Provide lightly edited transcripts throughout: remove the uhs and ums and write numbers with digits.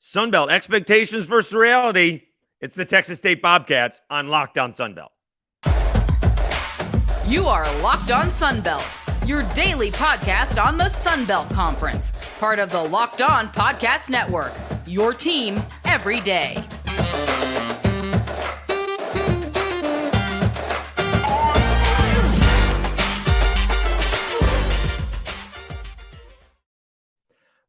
Sunbelt expectations versus reality. It's the Texas State Bobcats on Locked On Sunbelt. You are Locked On Sunbelt, your daily podcast on the Sunbelt Conference, part of the Locked On Podcast Network, your team every day.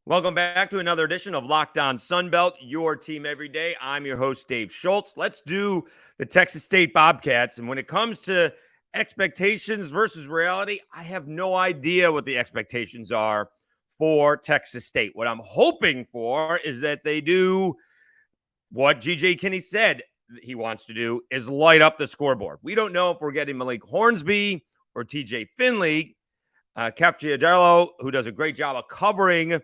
Welcome back to another edition of Locked On Sunbelt, your team every day. I'm your host, Dave Schultz. Let's do the Texas State Bobcats. And when it comes to expectations versus reality, I have no idea what the expectations are for Texas State. What I'm hoping for is that they do what GJ Kinne said he wants to do, is light up the scoreboard. We don't know if we're getting Malik Hornsby or TJ Finley. Kef Giardello, who does a great job of covering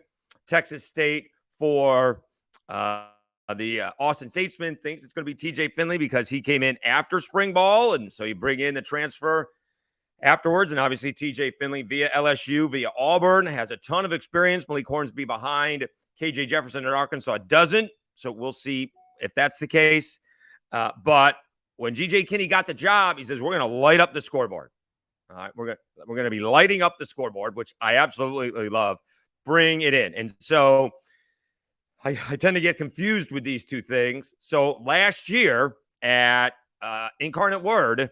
Texas State for the Austin Statesman, thinks it's going to be TJ Finley because he came in after spring ball, and so you bring in the transfer afterwards. And obviously TJ Finley via LSU, via Auburn, has a ton of experience. Malik Hornsby behind KJ Jefferson at Arkansas doesn't, so we'll see if that's the case. But when GJ Kinne got the job, he says, we're going to light up the scoreboard. All right, we're going to be lighting up the scoreboard, which I absolutely love. Bring it in. And so I tend to get confused with these two things. So last year at Incarnate Word,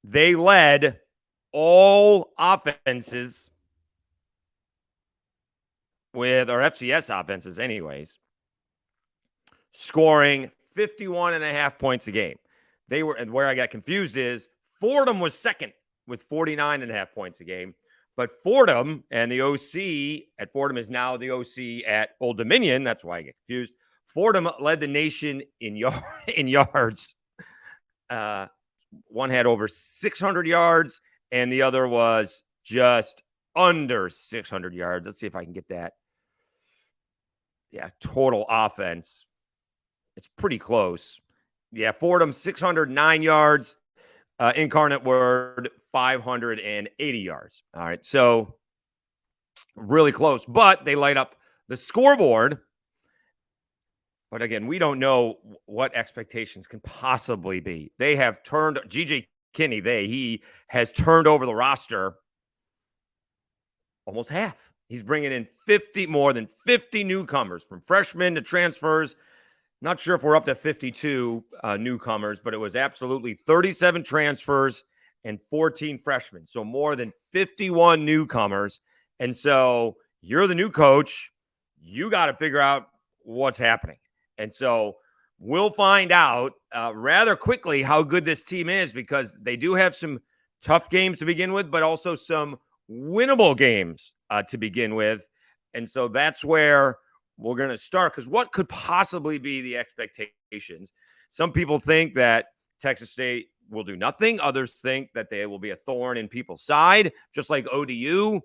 they led all offenses with, or FCS offenses anyways, scoring 51.5 points a game. They were, and where I got confused is Fordham was second with 49.5 points a game. But Fordham and the OC at Fordham is now the OC at Old Dominion. That's why I get confused. Fordham led the nation in yards. One had over 600 yards, and the other was just under 600 yards. Let's see if I can get that. Yeah, total offense. It's pretty close. Yeah, Fordham 609 yards. Incarnate Word, 580 yards. All right, so really close. But they light up the scoreboard. But again, we don't know what expectations can possibly be. They have turned, GJ Kinne, he has turned over the roster almost half. He's bringing in more than 50 newcomers, from freshmen to transfers. Not sure if we're up to 52 newcomers, but it was absolutely 37 transfers and 14 freshmen. So more than 51 newcomers. And so you're the new coach. You got to figure out what's happening. And so we'll find out rather quickly how good this team is, because they do have some tough games to begin with, but also some winnable games to begin with. And so that's where we're going to start, because what could possibly be the expectations? Some people think that Texas State will do nothing. Others think that they will be a thorn in people's side, just like ODU.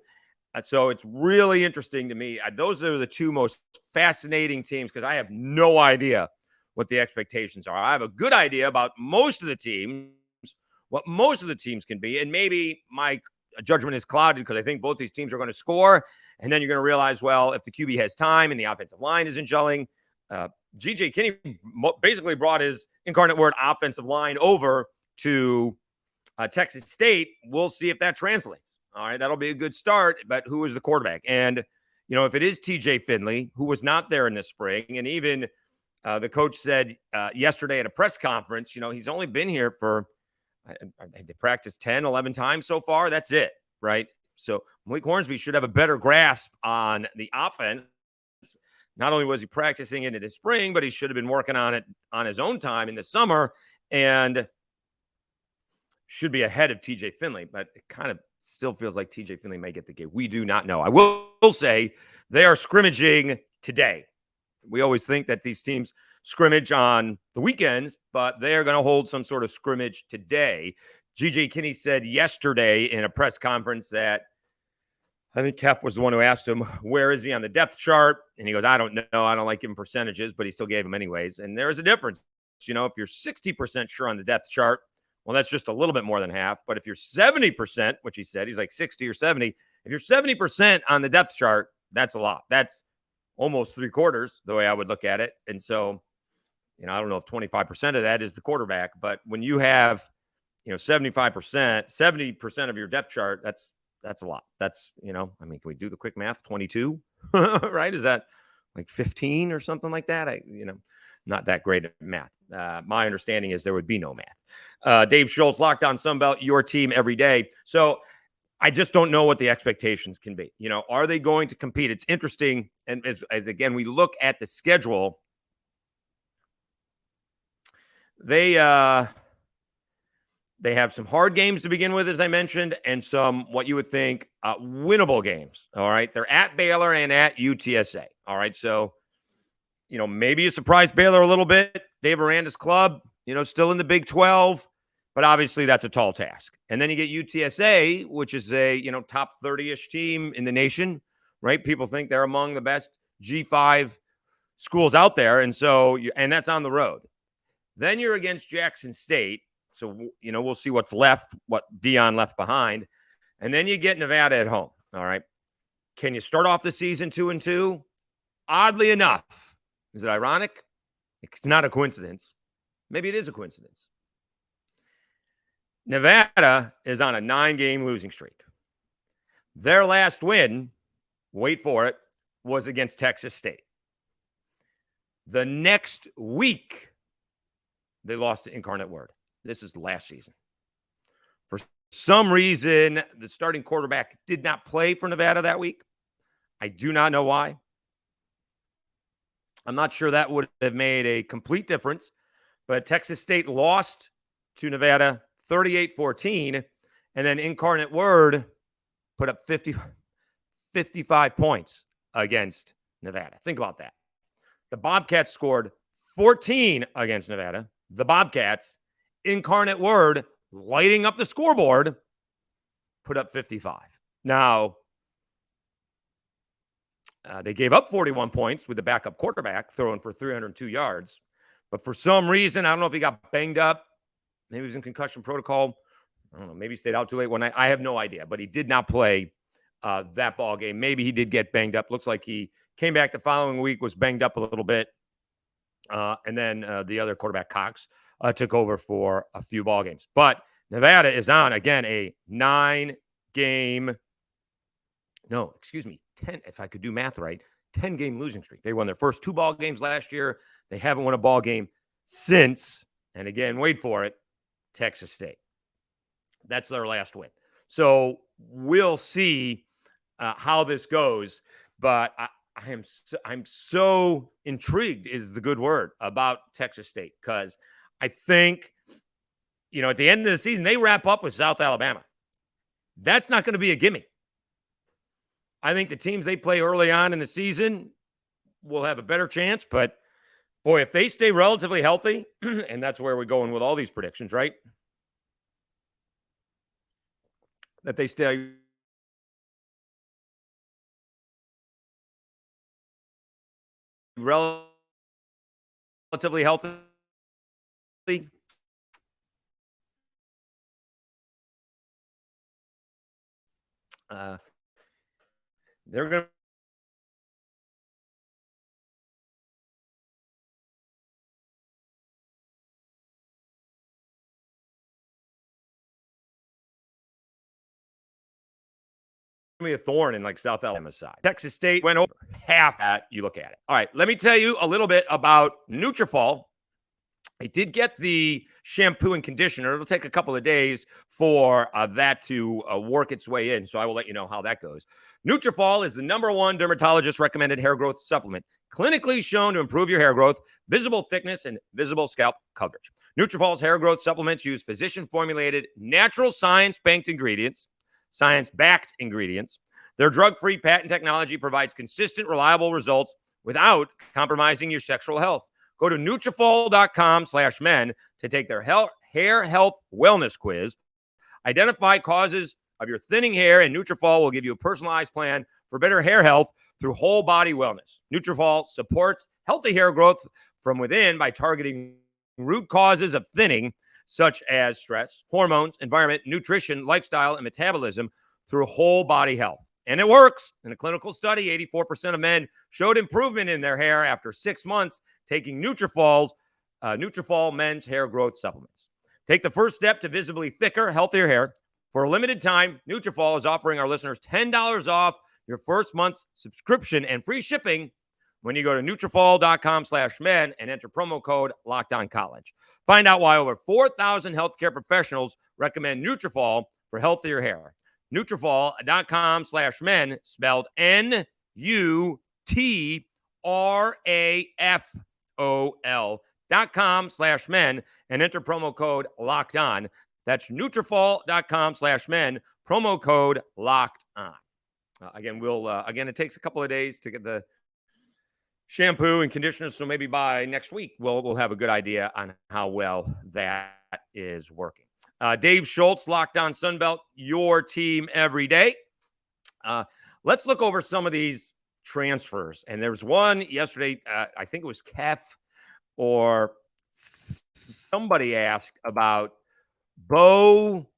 So it's really interesting to me. Those are the two most fascinating teams, because I have no idea what the expectations are. I have a good idea about most of the teams, what most of the teams can be, and maybe my judgment is clouded because I think both these teams are going to score. And then you're going to realize, well, if the QB has time and the offensive line isn't gelling, GJ Kinne basically brought his Incarnate Word offensive line over to Texas State. We'll see if that translates. All right, that'll be a good start. But who is the quarterback? And, if it is TJ Finley, who was not there in the spring, and even the coach said yesterday at a press conference, he's only been here for, they practiced 10, 11 times so far. That's it, right? So Malik Hornsby should have a better grasp on the offense. Not only was he practicing it in the spring, but he should have been working on it on his own time in the summer, and should be ahead of TJ Finley. But it kind of still feels like TJ Finley may get the gig. We do not know. I will say they are scrimmaging today. We always think that these teams scrimmage on the weekends, but they are going to hold some sort of scrimmage today. GJ Kinne said yesterday in a press conference that, I think Kef was the one who asked him, where is he on the depth chart? And he goes, I don't know. I don't like giving percentages, but he still gave them anyways. And there is a difference. If you're 60% sure on the depth chart, well, that's just a little bit more than half. But if you're 70%, which he said, he's like 60 or 70. If you're 70% on the depth chart, that's a lot. That's almost 3/4 the way I would look at it. And so, I don't know if 25% of that is the quarterback, but when you have, 75%, 70% of your depth chart, that's a lot. That's, can we do the quick math? 22, right? Is that like 15 or something like that? Not that great at math. My understanding is there would be no math. Dave Schultz, Locked On Sunbelt, your team every day. So I just don't know what the expectations can be. Are they going to compete? It's interesting. And as again, we look at the schedule, they have some hard games to begin with, as I mentioned, and some what you would think winnable games. All right. They're at Baylor and at UTSA. All right. So, maybe you surprise Baylor a little bit. Dave Aranda's club, still in the Big 12. But obviously, that's a tall task. And then you get UTSA, which is a, top 30-ish team in the nation, right? People think they're among the best G5 schools out there. And so, and that's on the road. Then you're against Jackson State. So, we'll see what's left, what Dion left behind. And then you get Nevada at home. All right. Can you start off the season 2-2? Oddly enough, is it ironic? It's not a coincidence. Maybe it is a coincidence. Nevada is on a 9-game losing streak. Their last win, wait for it, was against Texas State. The next week, they lost to Incarnate Word. This is last season. For some reason, the starting quarterback did not play for Nevada that week. I do not know why. I'm not sure that would have made a complete difference, but Texas State lost to Nevada 38-14, and then Incarnate Word put up 55 points against Nevada. Think about that. The Bobcats scored 14 against Nevada. The Bobcats, Incarnate Word, lighting up the scoreboard, put up 55. Now, they gave up 41 points with the backup quarterback throwing for 302 yards. But for some reason, I don't know if he got banged up. Maybe he was in concussion protocol. I don't know. Maybe he stayed out too late one night. I have no idea. But he did not play that ball game. Maybe he did get banged up. Looks like he came back the following week, was banged up a little bit. And then the other quarterback, Cox, took over for a few ball games. But Nevada is on, again, a 10, if I could do math right, 10-game losing streak. They won their first 2 ball games last year. They haven't won a ball game since, and again, wait for it, Texas State. That's their last win. So we'll see how this goes. But I'm so intrigued is the good word about Texas State, because I think, at the end of the season, they wrap up with South Alabama. That's not going to be a gimme. I think the teams they play early on in the season will have a better chance. But, boy, if they stay relatively healthy, and that's where we're going with all these predictions, right? That they stay relatively healthy. They're going to be a thorn in like South Alabama's side. Texas State went over half that. You look at it. All right, let me tell you a little bit about Nutrafol. I did get the shampoo and conditioner. It'll take a couple of days for that to work its way in, so I will let you know how that goes. Nutrafol is the #1 dermatologist-recommended hair growth supplement, clinically shown to improve your hair growth, visible thickness, and visible scalp coverage. Nutrafol's hair growth supplements use physician-formulated, natural science-backed ingredients. Their drug-free patent technology provides consistent, reliable results without compromising your sexual health. Go to Nutrafol.com/men to take their hair health wellness quiz. Identify causes of your thinning hair, and Nutrafol will give you a personalized plan for better hair health through whole body wellness. Nutrafol supports healthy hair growth from within by targeting root causes of thinning, such as stress, hormones, environment, nutrition, lifestyle, and metabolism through whole body health. And it works. In a clinical study, 84% of men showed improvement in their hair after 6 months taking Nutrafol men's hair growth supplements. Take the first step to visibly thicker, healthier hair. For a limited time, Nutrafol is offering our listeners $10 off your first month's subscription and free shipping when you go to Nutrafol.com/men and enter promo code LOCKEDONCollege. Find out why over 4,000 healthcare professionals recommend Nutrafol for healthier hair. Nutrafol.com/men, spelled Nutrafol.com/men, and enter promo code LOCKEDON. That's Nutrafol.com/men, promo code LOCKEDON. Again, it takes a couple of days to get the shampoo and conditioner, so maybe by next week we'll have a good idea on how well that is working. Dave Schultz, Locked On Sunbelt, your team every day. Let's look over some of these transfers. And there was one yesterday, I think it was Kef or somebody asked about Bo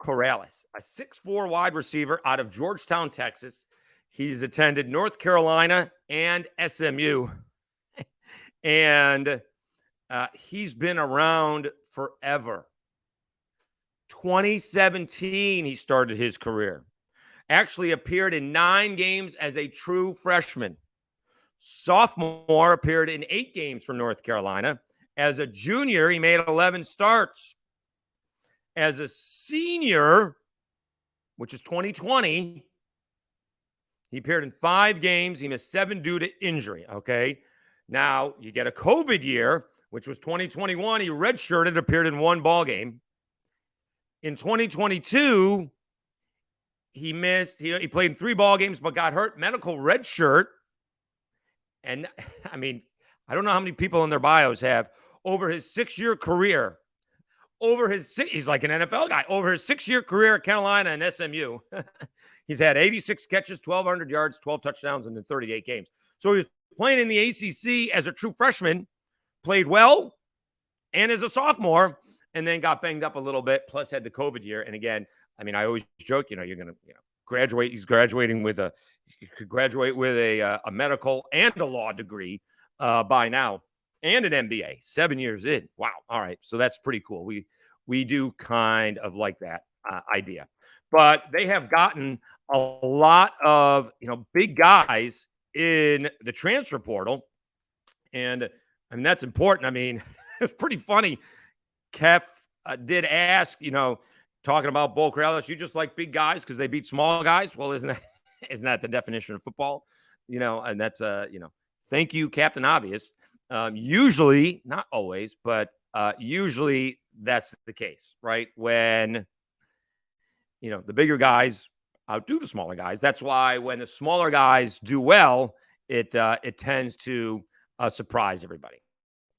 Corrales, a 6'4" wide receiver out of Georgetown, Texas. He's attended North Carolina and SMU. And he's been around forever. 2017, he started his career. Actually appeared in 9 games as a true freshman. Sophomore, appeared in 8 games for North Carolina. As a junior, he made 11 starts. As a senior, which is 2020, he appeared in 5 games. He missed 7 due to injury, okay? Now, you get a COVID year, which was 2021. He redshirted, appeared in 1 ball game. In 2022, he missed, he played in 3 ball games, but got hurt, medical redshirt. And, I mean, I don't know how many people in their bios have over his 6-year career. He's like an NFL guy. Over his 6-year career at Carolina and SMU, he's had 86 catches, 1,200 yards, 12 touchdowns in 38 games. So he was playing in the ACC as a true freshman, played well, and as a sophomore, and then got banged up a little bit, plus had the COVID year. And again, I mean, I always joke, you're going to graduate. He's graduating with a medical and a law degree by now, and an MBA, 7 years in. Wow. All right. So that's pretty cool. We do kind of like that idea. But they have gotten a lot of, big guys in the transfer portal. And I mean, that's important. I mean, it's pretty funny. Kef did ask, talking about Bo Corrales, you just like big guys because they beat small guys? Well, isn't that the definition of football? And that's, thank you, Captain Obvious. Usually, not always, but usually that's the case, right? When, the bigger guys outdo the smaller guys. That's why when the smaller guys do well, it tends to surprise everybody.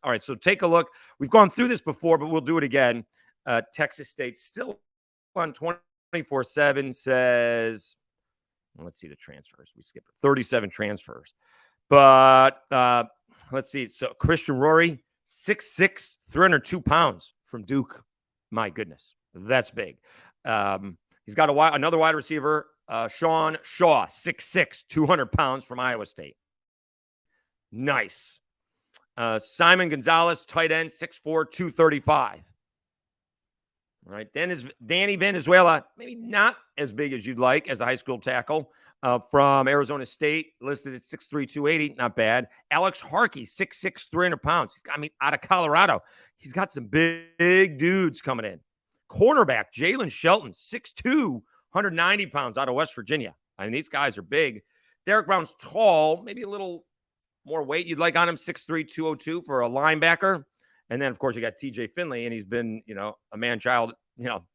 All right, so take a look. We've gone through this before, but we'll do it again. Texas State still on 24/7 says, let's see the transfers. We skipped 37 transfers. But let's see. So Christian Rory, 6'6", 302 pounds from Duke. My goodness, that's big. He's got another wide receiver, Sean Shaw, 6'6", 200 pounds from Iowa State. Nice. Simon Gonzalez, tight end, 6'4", 235. All right. Then is Danny Venezuela, maybe not as big as you'd like as a high school tackle, from Arizona State, listed at 6'3", 280. Not bad. Alex Harkey, 6'6", 300 pounds. Out of Colorado. He's got some big dudes coming in. Cornerback, Jalen Shelton, 6'2", 190 pounds, out of West Virginia. I mean, these guys are big. Derek Brown's tall, maybe a little more weight you'd like on him, 6'3", 202 for a linebacker. And then, of course, you got TJ Finley, and he's been, a man-child,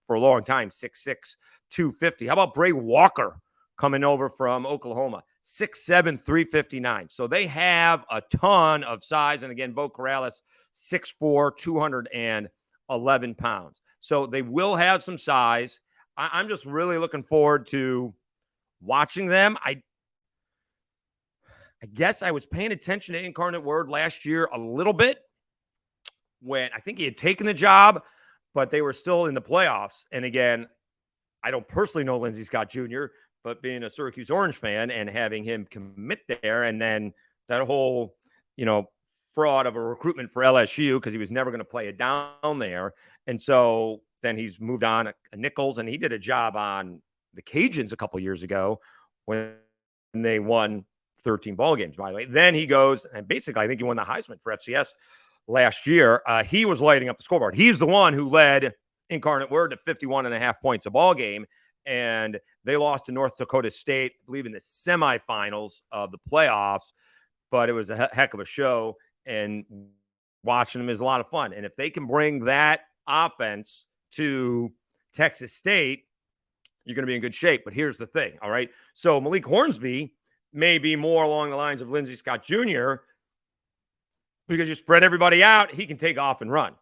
for a long time, 6'6", 250. How about Bray Walker coming over from Oklahoma, 6'7", 359. So they have a ton of size. And again, Bo Corrales, 6'4", 211 pounds. So they will have some size. I'm just really looking forward to watching them. I guess I was paying attention to Incarnate Word last year a little bit when I think he had taken the job, but they were still in the playoffs. And again, I don't personally know Lindsey Scott Jr., but being a Syracuse Orange fan and having him commit there, and then that whole, fraud of a recruitment for LSU because he was never going to play it down there. And so then he's moved on a Nichols, and he did a job on the Cajuns a couple years ago when they won 13 ball games, by the way. Then he goes, and basically I think he won the Heisman for FCS last year. He was lighting up the scoreboard. He's the one who led Incarnate Word to 51.5 points a ball game. And they lost to North Dakota State, I believe, in the semifinals of the playoffs. But it was a heck of a show, and watching them is a lot of fun. And if they can bring that offense to Texas State, you're going to be in good shape. But here's the thing, all right? So Malik Hornsby may be more along the lines of Lindsey Scott Jr. because you spread everybody out, he can take off and run.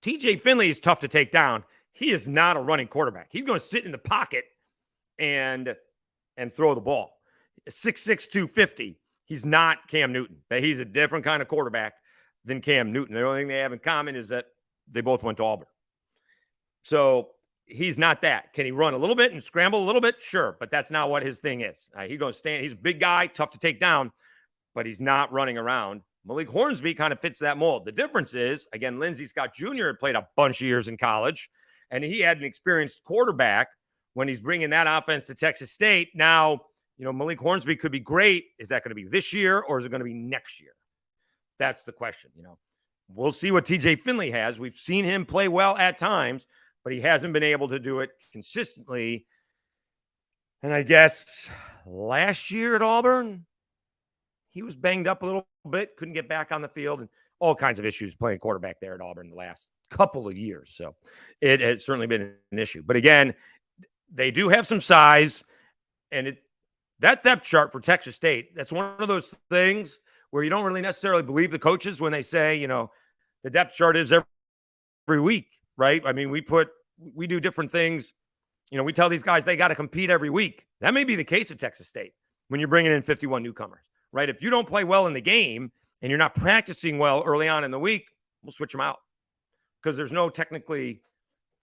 TJ Finley is tough to take down. He is not a running quarterback. He's going to sit in the pocket and throw the ball. 6'6", 250. He's not Cam Newton. He's a different kind of quarterback than Cam Newton. The only thing they have in common is that they both went to Auburn. So he's not that. Can he run a little bit and scramble a little bit? Sure, but that's not what his thing is. He's going to stand. He's a big guy, tough to take down, but he's not running around. Malik Hornsby kind of fits that mold. The difference is, again, Lindsey Scott Jr. had played a bunch of years in college, and he had an experienced quarterback when he's bringing that offense to Texas State. Now, Malik Hornsby could be great. Is that going to be this year, or is it going to be next year? That's the question. We'll see what TJ Finley has. We've seen him play well at times, but he hasn't been able to do it consistently. And I guess last year at Auburn, he was banged up a little bit, couldn't get back on the field, and all kinds of issues playing quarterback there at Auburn the last couple of years. So it has certainly been an issue. But again, they do have some size, and that depth chart for Texas State, that's one of those things where you don't really necessarily believe the coaches when they say, the depth chart is every week, right? I mean, we do different things. We tell these guys they got to compete every week. That may be the case at Texas State when you're bringing in 51 newcomers, right? If you don't play well in the game and you're not practicing well early on in the week, we'll switch them out because there's no technically,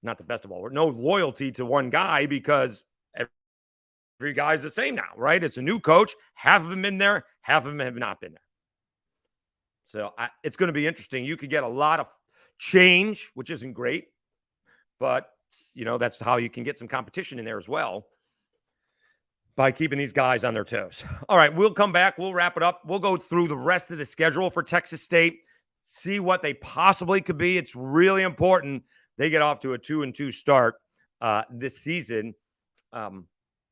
not the best of all, no loyalty to one guy because every guy's the same now, right? It's a new coach. Half of them been there. Half of them have not been there. So it's going to be interesting. You could get a lot of change, which isn't great, but that's how you can get some competition in there as well by keeping these guys on their toes. All right, we'll come back. We'll wrap it up. We'll go through the rest of the schedule for Texas State, see what they possibly could be. It's really important they get off to a 2-2 start this season. I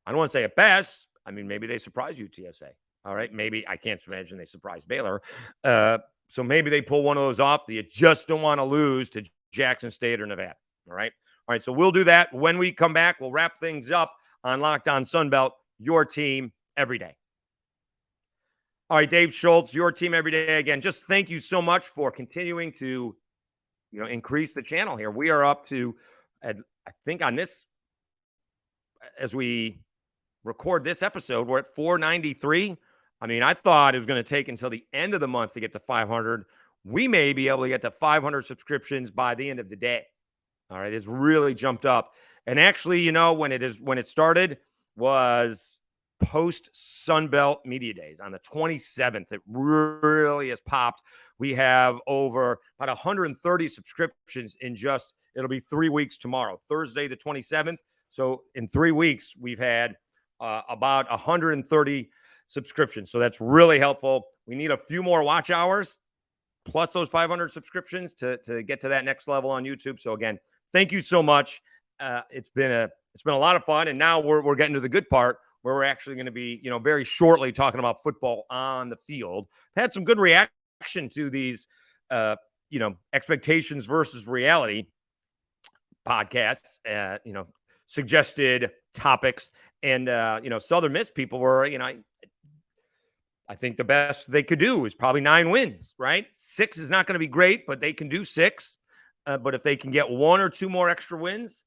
don't want to say at best. I mean, maybe they surprise UTSA. All right, maybe I can't imagine they surprise Baylor. So maybe they pull one of those off that you just don't want to lose to Jackson State or Nevada. All right, so we'll do that. When we come back, we'll wrap things up on Locked On Sunbelt, your team every day. All right, Dave Schultz, your team every day. Again, just thank you so much for continuing to, increase the channel here. We are up to, I think on this, as we record this episode, we're at 493. I mean, I thought it was going to take until the end of the month to get to 500. We may be able to get to 500 subscriptions by the end of the day. All right, it's really jumped up. And actually, when it started was post Sunbelt Media Days on the 27th. It really has popped. We have over about 130 subscriptions in it'll be 3 weeks tomorrow, Thursday the 27th. So in 3 weeks, we've had about 130 subscriptions. So that's really helpful. We need a few more watch hours plus those 500 subscriptions to get to that next level on YouTube. So again, thank you so much. It's been a lot of fun. And now we're getting to the good part where we're actually going to be, very shortly talking about football on the field. Had some good reaction to these, expectations versus reality podcasts, suggested topics. And, Southern Miss people were, I think the best they could do is probably 9 wins, right? 6 is not going to be great, but they can do 6. But if they can get 1 or 2 more extra wins,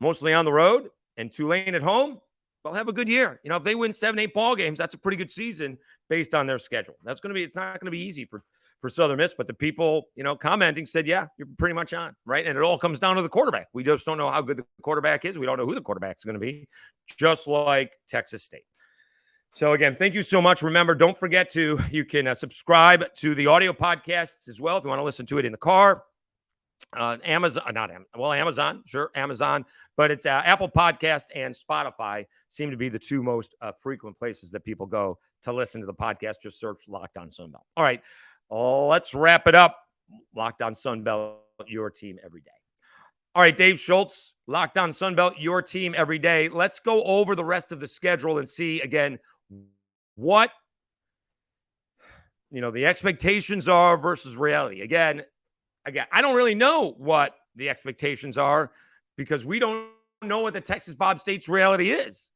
mostly on the road and Tulane at home, they'll have a good year. If they win 7-8 ball games, that's a pretty good season based on their schedule. It's not going to be easy for for Southern Miss, but the people, commenting said, yeah, you're pretty much on, right? And it all comes down to the quarterback. We just don't know how good the quarterback is. We don't know who the quarterback is going to be, just like Texas State. So again, thank you so much. Remember, don't forget you can subscribe to the audio podcasts as well if you want to listen to it in the car. Amazon, sure, Amazon, but it's Apple Podcast and Spotify seem to be the two most frequent places that people go to listen to the podcast. Just search Locked On Sunbelt. All right, let's wrap it up. Locked On Sunbelt, your team every day. All right, Dave Schultz, Locked On Sunbelt, your team every day. Let's go over the rest of the schedule and see again what the expectations are versus reality. Again, I don't really know what the expectations are because we don't know what the Texas Bob State's reality is.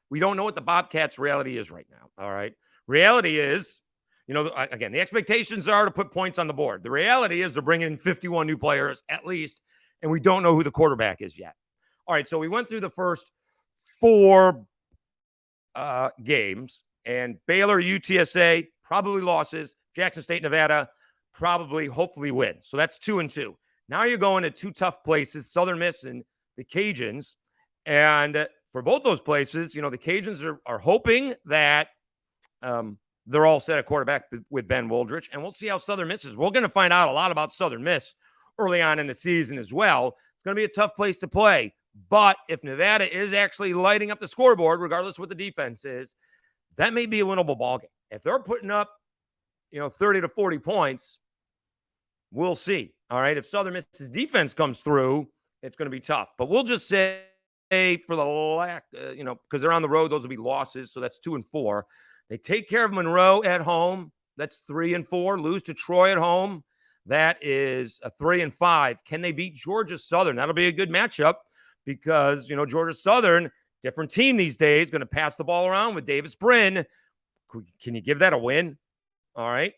We don't know what the Bobcats' reality is right now. All right. Reality is, again, the expectations are to put points on the board. The reality is they're bringing in 51 new players at least, and we don't know who the quarterback is yet. All right. So we went through the first 4 games, and Baylor, UTSA, probably losses. Jackson State, Nevada, probably, hopefully win. So that's 2-2. Now you're going to 2 tough places, Southern Miss and the Cajuns. And for both those places, the Cajuns are hoping that they're all set at quarterback with Ben Woldrich. And we'll see how Southern Miss is. We're going to find out a lot about Southern Miss early on in the season as well. It's going to be a tough place to play. But if Nevada is actually lighting up the scoreboard, regardless of what the defense is, that may be a winnable ballgame. If they're putting up 30 to 40 points, we'll see. All right. If Southern Miss's defense comes through, it's going to be tough. But we'll just say for the lack, because they're on the road, those will be losses. So that's 2-4. They take care of Monroe at home. That's 3-4. Lose to Troy at home. That is a 3-5. Can they beat Georgia Southern? That'll be a good matchup because, Georgia Southern, different team these days, going to pass the ball around with Davis Brin. Can you give that a win? All right.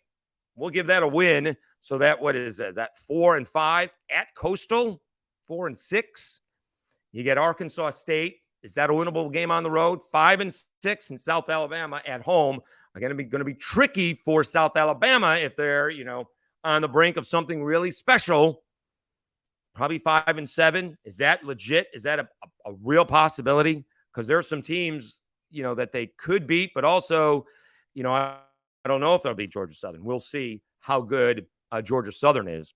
We'll give that a win. So that, what is that 4-5 at Coastal, 4-6. You get Arkansas State. Is that a winnable game on the road? 5-6 in South Alabama at home. Going to be tricky for South Alabama if they're, on the brink of something really special. Probably 5-7. Is that legit? Is that a real possibility? Because there are some teams, that they could beat, but also, I don't know if they'll beat Georgia Southern. We'll see how good Georgia Southern is.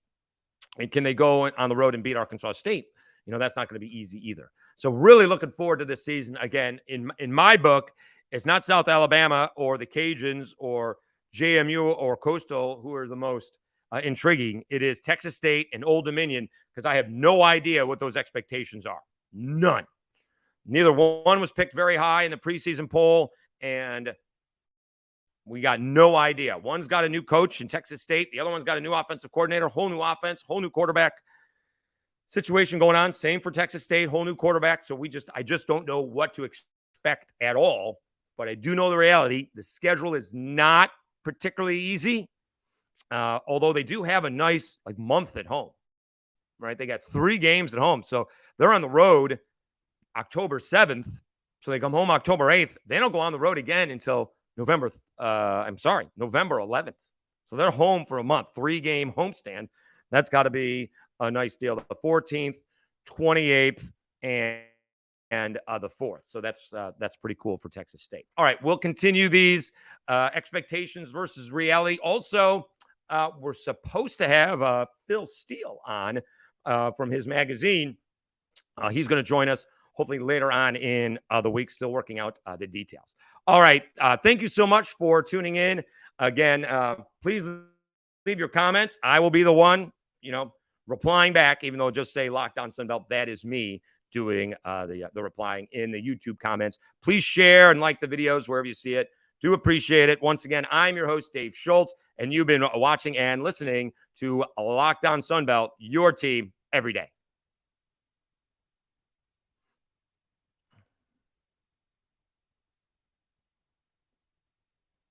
And can they go on the road and beat Arkansas State? That's not going to be easy either. So really looking forward to this season. Again, in my book, it's not South Alabama or the Cajuns or JMU or Coastal who are the most intriguing. It is Texas State and Old Dominion because I have no idea what those expectations are. None. Neither one was picked very high in the preseason poll, and we got no idea. One's got a new coach in Texas State. The other one's got a new offensive coordinator, whole new offense, whole new quarterback situation going on. Same for Texas State, whole new quarterback. So I just don't know what to expect at all. But I do know the reality. The schedule is not particularly easy, although they do have a nice month at home, right? They got 3 games at home. So they're on the road October 7th. So they come home October 8th. They don't go on the road again until November 11th. So they're home for a month, 3-game homestand. That's got to be a nice deal. The 14th, 28th, and the 4th. So that's pretty cool for Texas State. All right, we'll continue these expectations versus reality. Also, we're supposed to have Phil Steele on from his magazine. He's going to join us hopefully later on in the week, still working out the details. All right. Thank you so much for tuning in. Again, please leave your comments. I will be the one, replying back, even though just say Locked On Sunbelt. That is me doing the replying in the YouTube comments. Please share and like the videos wherever you see it. Do appreciate it. Once again, I'm your host, Dave Schultz, and you've been watching and listening to Locked On Sunbelt, your team every day.